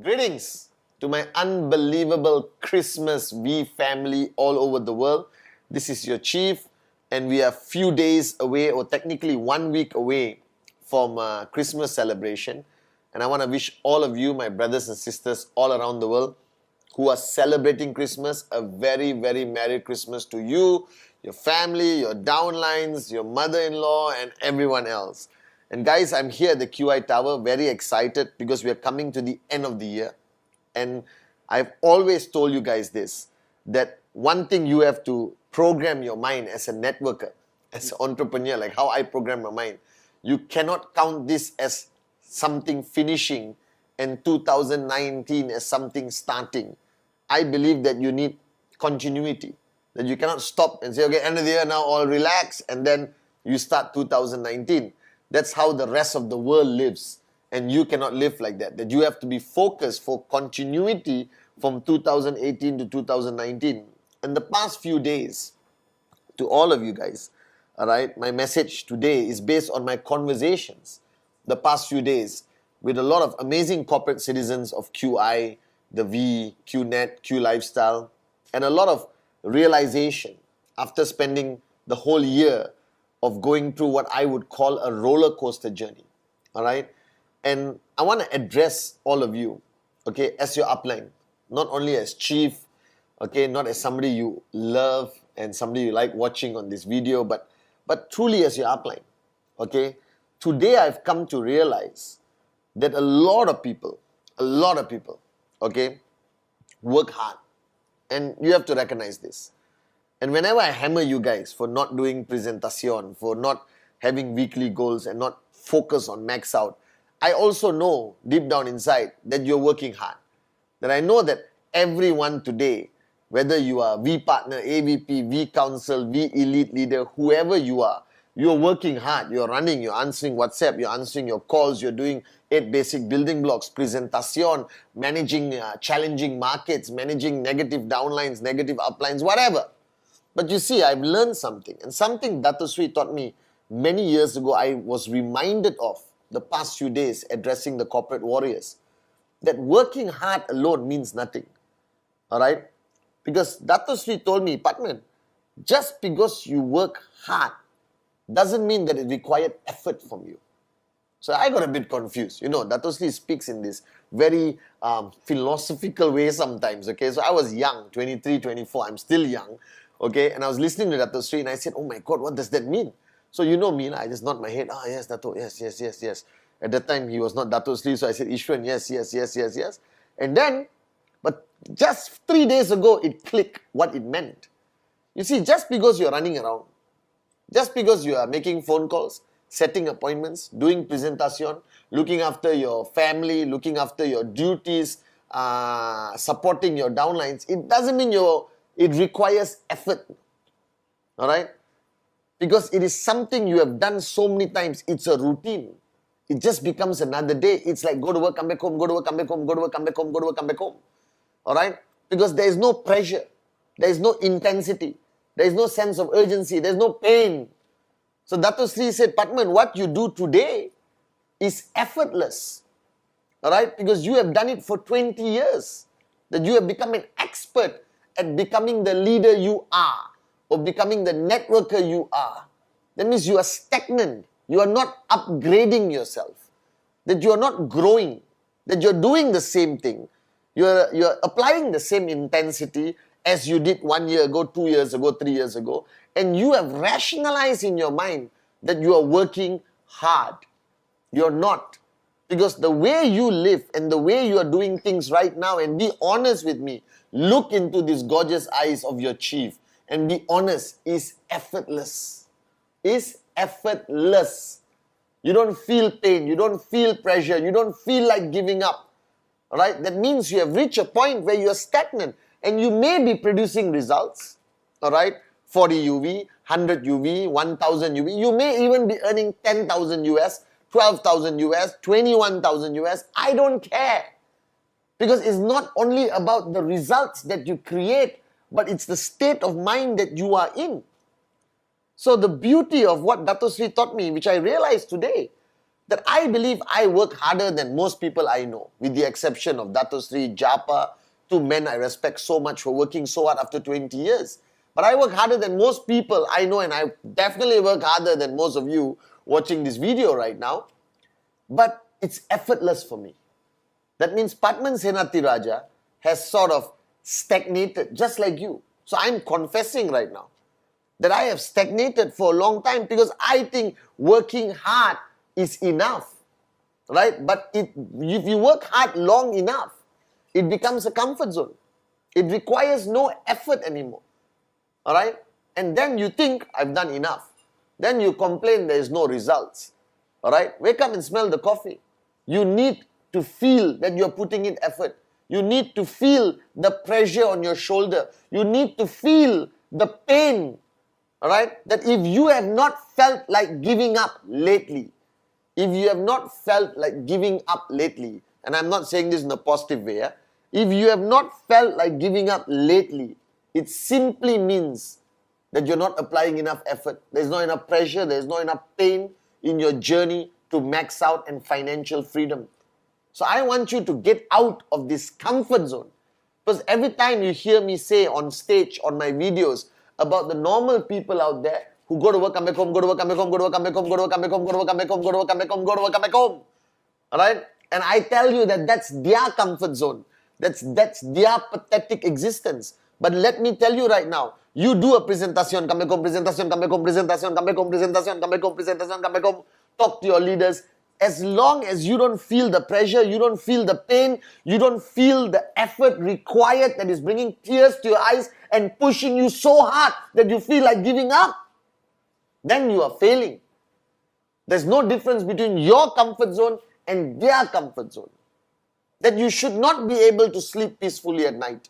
Greetings to my unbelievable Christmas V family all over the world. This is your Chief, and we are few days away, or technically 1 week away from Christmas celebration. And I want to wish all of you, my brothers and sisters all around the world who are celebrating Christmas, a very, very Merry Christmas to you, your family, your downlines, your mother-in-law, and everyone else. And guys, I'm here at the QI Tower, very excited because we are coming to the end of the year. And I've always told you guys this, that one thing you have to program your mind as a networker, as an entrepreneur, like how I program my mind. You cannot count this as something finishing and 2019 as something starting. I believe that you need continuity, that you cannot stop and say, okay, end of the year now, all relax, and then you start 2019. That's how the rest of the world lives, and you cannot live like that. That you have to be focused for continuity from 2018 to 2019. And the past few days, to all of you guys, all right, my message today is based on my conversations the past few days with a lot of amazing corporate citizens of QI, the V, QNet, Q Lifestyle, and a lot of realization after spending the whole year of going through what I would call a roller coaster journey, all right? And I want to address all of you, okay, as your upline, not only as Chief, okay, not as somebody you love and somebody you like watching on this video, but truly as your upline, okay? Today I've come to realize that a lot of people, okay, work hard. And you have to recognize this. And whenever I hammer you guys for not doing presentation, for not having weekly goals and not focus on max out, I also know deep down inside that you're working hard. That I know that everyone today, whether you are V partner, AVP, V council, V elite leader, whoever you are, you're working hard. You're running, you're answering WhatsApp, you're answering your calls, you're doing 8 basic building blocks, presentation, managing challenging markets, managing negative downlines, negative uplines, whatever. But you see, I've learned something, and something Dato Sri taught me many years ago, I was reminded of the past few days addressing the corporate warriors, that working hard alone means nothing, all right? Because Dato Sri told me, Patman, just because you work hard doesn't mean that it required effort from you. So I got a bit confused. You know, Dato Sri speaks in this very philosophical way sometimes, okay? So I was young, 23, 24, I'm still young, okay? And I was listening to Dato Sri and I said, oh my God, what does that mean? So you know me, I just nod my head, yes, Dato, yes. At that time, he was not Dato Sri, so I said, Ishwan, yes. And then, but just 3 days ago, it clicked what it meant. You see, just because you're running around, just because you are making phone calls, setting appointments, doing presentation, looking after your family, looking after your duties, supporting your downlines, it doesn't mean it requires effort. All right? Because it is something you have done so many times. It's a routine. It just becomes another day. It's like go to work, come back home, go to work, come back home, go to work, come back home, go to work, come back home. All right? Because there is no pressure. There is no intensity. There is no sense of urgency. There is no pain. So Dato Sri said, Patman, what you do today is effortless. All right? Because you have done it for 20 years. That you have become an expert at becoming the leader you are, or becoming the networker you are. That means you are stagnant. You are not upgrading yourself. That you are not growing. That you're doing the same thing. You're applying the same intensity as you did 1 year ago, 2 years ago, 3 years ago. And you have rationalized in your mind that you are working hard. You're not. Because the way you live and the way you are doing things right now, and be honest with me, look into these gorgeous eyes of your Chief and be honest, is effortless. Is effortless. You don't feel pain, you don't feel pressure, you don't feel like giving up. Alright? That means you have reached a point where you are stagnant and you may be producing results. Alright? 40 UV, 100 UV, 1000 UV. You may even be earning 10,000 US, 12,000 US, 21,000 US. I don't care. Because it's not only about the results that you create, but it's the state of mind that you are in. So the beauty of what Dato Sri taught me, which I realized today, that I believe I work harder than most people I know, with the exception of Dato Sri, Japa, two men I respect so much for working so hard after 20 years. But I work harder than most people I know, and I definitely work harder than most of you watching this video right now. But it's effortless for me. That means Padman Senathirajah has sort of stagnated, just like you. So I'm confessing right now that I have stagnated for a long time because I think working hard is enough, right? But if you work hard long enough, it becomes a comfort zone. It requires no effort anymore, all right? And then you think, I've done enough. Then you complain there is no results, all right? Wake up and smell the coffee. You need to feel that you're putting in effort. You need to feel the pressure on your shoulder. You need to feel the pain, all right? That if you have not felt like giving up lately, if you have not felt like giving up lately, and I'm not saying this in a positive way, if you have not felt like giving up lately, it simply means that you're not applying enough effort. There's not enough pressure, there's not enough pain in your journey to max out and financial freedom. So I want you to get out of this comfort zone. Because every time you hear me say on stage, on my videos, about the normal people out there who go to work, come back home, go to work, come back home, go to work, come back home, go to work, come back home, go to work, come back home, go to work, come back home, go to work, come back home. Alright? And I tell you that that's their comfort zone. That's their pathetic existence. But let me tell you right now, you do a presentation, come back home, presentation, come back home, presentation, come back home, presentation, come back home, presentation, come back home, talk to your leaders. As long as you don't feel the pressure, you don't feel the pain, you don't feel the effort required that is bringing tears to your eyes and pushing you so hard that you feel like giving up, then you are failing. There's no difference between your comfort zone and their comfort zone. That you should not be able to sleep peacefully at night.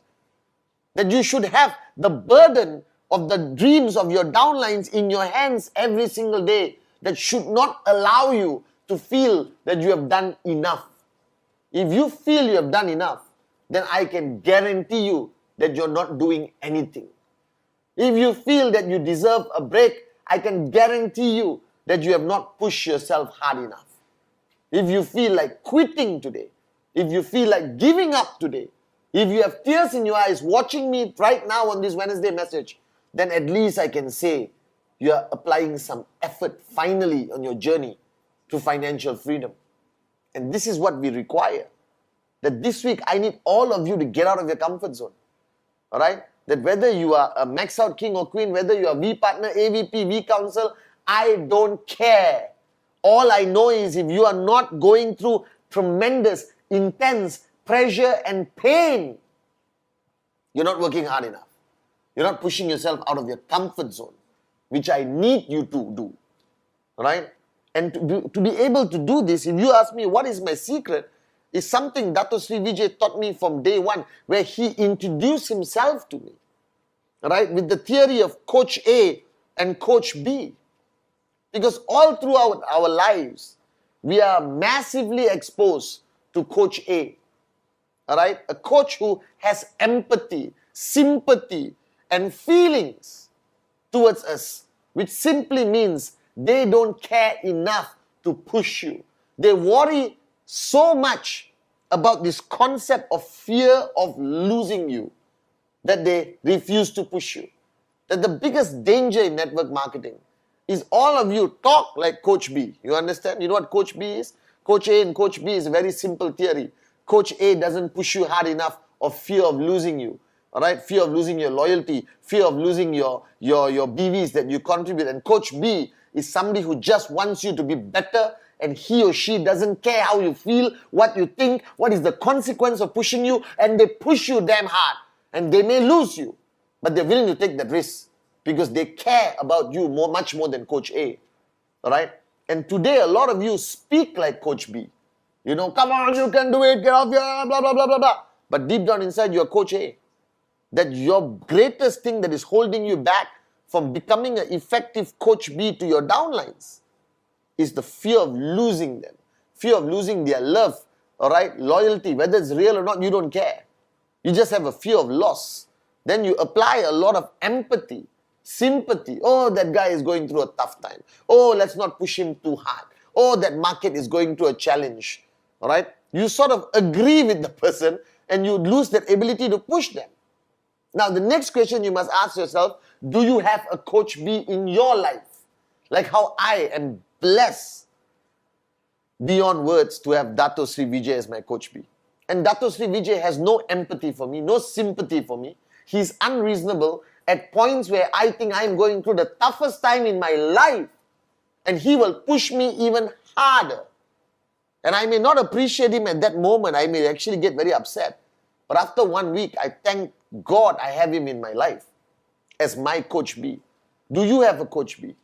That you should have the burden of the dreams of your downlines in your hands every single day. That should not allow you to feel that you have done enough. If you feel you have done enough, then I can guarantee you that you're not doing anything. If you feel that you deserve a break, I can guarantee you that you have not pushed yourself hard enough. If you feel like quitting today, if you feel like giving up today, if you have tears in your eyes watching me right now on this Wednesday message, then at least I can say you are applying some effort finally on your journey to financial freedom. And this is what we require. That this week I need all of you to get out of your comfort zone. Alright? That whether you are a max out king or queen, whether you are V partner, AVP, V council, I don't care. All I know is if you are not going through tremendous, intense pressure and pain, you're not working hard enough. You're not pushing yourself out of your comfort zone, which I need you to do. Right? And to be able to do this, if you ask me what is my secret, is something Dato Sri Vijay taught me from day one, where he introduced himself to me. Right? With the theory of Coach A and Coach B. Because all throughout our lives, we are massively exposed to Coach A. Alright? A coach who has empathy, sympathy, and feelings towards us, which simply means they don't care enough to push you. They worry so much about this concept of fear of losing you that they refuse to push you. That the biggest danger in network marketing is all of you talk like Coach B. You understand? You know what Coach B is? Coach A and Coach B is a very simple theory. Coach A doesn't push you hard enough of fear of losing you. Alright? Fear of losing your loyalty, fear of losing your BVs that you contribute. And Coach B is somebody who just wants you to be better, and he or she doesn't care how you feel, what you think, what is the consequence of pushing you, and they push you damn hard. And they may lose you, but they're willing to take that risk because they care about you much more than Coach A. Alright? And today a lot of you speak like Coach B. You know, come on, you can do it, get off your blah, blah, blah, blah, blah. But deep down inside, you're Coach A. That your greatest thing that is holding you back from becoming an effective Coach B to your downlines is the fear of losing them. Fear of losing their love, alright, loyalty, whether it's real or not, you don't care. You just have a fear of loss. Then you apply a lot of empathy, sympathy. Oh, that guy is going through a tough time. Oh, let's not push him too hard. oh, that market is going through a challenge, all right? You sort of agree with the person and you lose that ability to push them. Now, the next question you must ask yourself, do you have a Coach B in your life? Like how I am blessed beyond words to have Dato Sri Vijay as my Coach B. And Dato Sri Vijay has no empathy for me, no sympathy for me. He's unreasonable at points where I think I'm going through the toughest time in my life. And he will push me even harder. And I may not appreciate him at that moment. I may actually get very upset. But after 1 week, I thank God I have him in my life as my Coach B. Do you have a Coach B?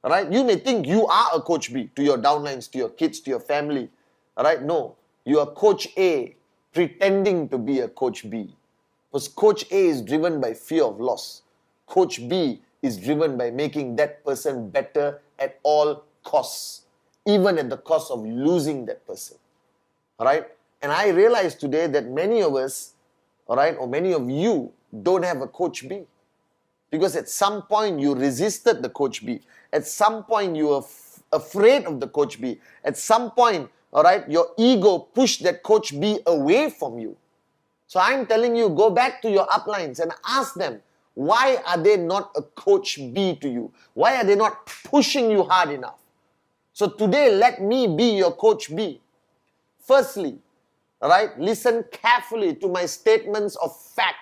All right? You may think you are a Coach B to your downlines, to your kids, to your family. All right? No. You are Coach A pretending to be a Coach B. Because Coach A is driven by fear of loss. Coach B is driven by making that person better at all costs, even at the cost of losing that person. All right? And I realize today that many of us, all right, or many of you don't have a Coach B. Because at some point you resisted the Coach B. At some point you were afraid of the Coach B. At some point, all right, your ego pushed that Coach B away from you. So I'm telling you, go back to your uplines and ask them, why are they not a Coach B to you? Why are they not pushing you hard enough? So today, let me be your Coach B. Firstly, all right, listen carefully to my statements of fact.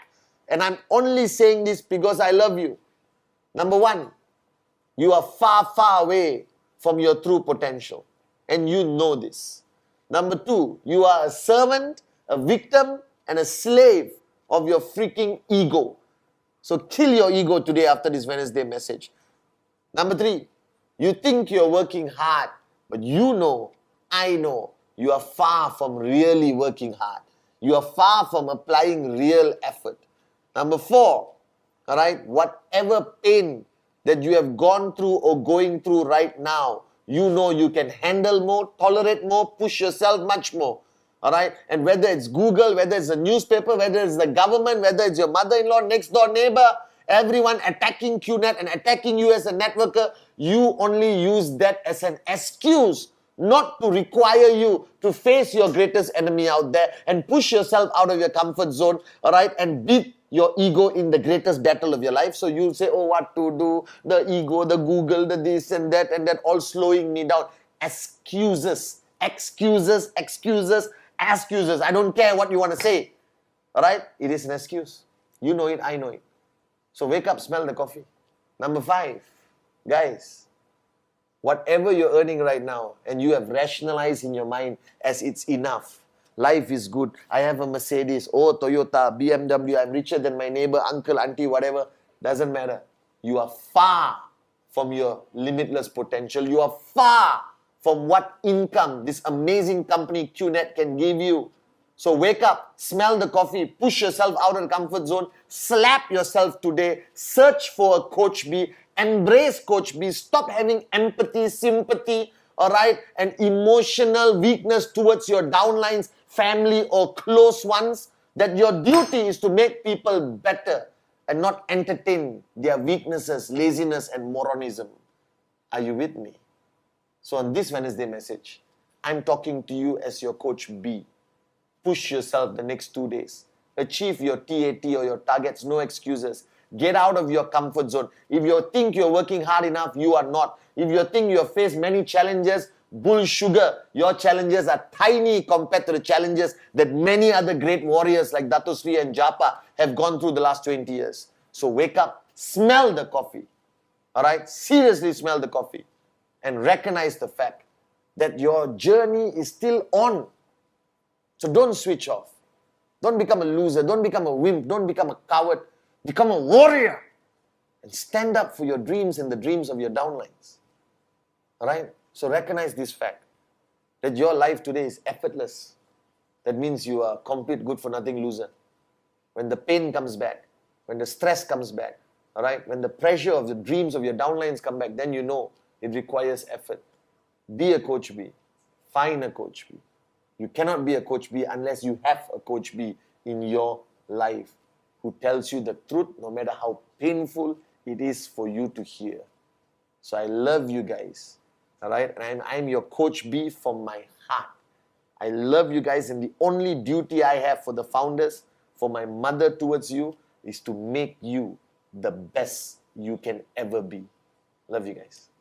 And I'm only saying this because I love you. Number one, you are far, far away from your true potential. And you know this. Number two, you are a servant, a victim, and a slave of your freaking ego. So kill your ego today after this Wednesday message. Number three, you think you're working hard, but you know, I know, you are far from really working hard. You are far from applying real effort. Number four, all right, whatever pain that you have gone through or going through right now, you know you can handle more, tolerate more, push yourself much more. All right, and whether it's Google, whether it's a newspaper, whether it's the government, whether it's your mother-in-law, next-door neighbor, everyone attacking QNet and attacking you as a networker, you only use that as an excuse not to require you to face your greatest enemy out there and push yourself out of your comfort zone, all right, and beat your ego in the greatest battle of your life. So you say, oh, what to do, the ego, the Google, the this and that, all slowing me down. Excuses, excuses, excuses, excuses. I don't care what you want to say. All right? It is an excuse. You know it, I know it. So wake up, smell the coffee. Number five, guys, whatever you're earning right now and you have rationalized in your mind as it's enough, life is good, I have a Mercedes, oh, Toyota, BMW, I'm richer than my neighbor, uncle, auntie, whatever, doesn't matter. You are far from your limitless potential. You are far from what income this amazing company QNet can give you. So wake up, smell the coffee, push yourself out of the comfort zone, slap yourself today, search for a Coach B, embrace Coach B, stop having empathy, sympathy, all right, and emotional weakness towards your downlines, family or close ones, that your duty is to make people better and not entertain their weaknesses, laziness and moronism. Are you with me? So on this Wednesday message, I'm talking to you as your Coach B. Push yourself the next 2 days. Achieve your TAT or your targets, no excuses. Get out of your comfort zone. If you think you're working hard enough, you are not. If you think you have faced many challenges, bull sugar. Your challenges are tiny compared to the challenges that many other great warriors like Dato Sri and Japa have gone through the last 20 years. So wake up, smell the coffee. All right? Seriously smell the coffee. And recognize the fact that your journey is still on. So don't switch off. Don't become a loser. Don't become a wimp. Don't become a coward. Become a warrior. And stand up for your dreams and the dreams of your downlines. Alright? So recognize this fact. That your life today is effortless. That means you are a complete good for nothing loser. When the pain comes back, when the stress comes back, alright, when the pressure of the dreams of your downlines come back, then you know it requires effort. Be a Coach B. Find a Coach B. You cannot be a Coach B unless you have a Coach B in your life who tells you the truth no matter how painful it is for you to hear. So I love you guys. All right, and I'm your Coach B from my heart. I love you guys, and the only duty I have for the founders, for my mother towards you, is to make you the best you can ever be. Love you guys.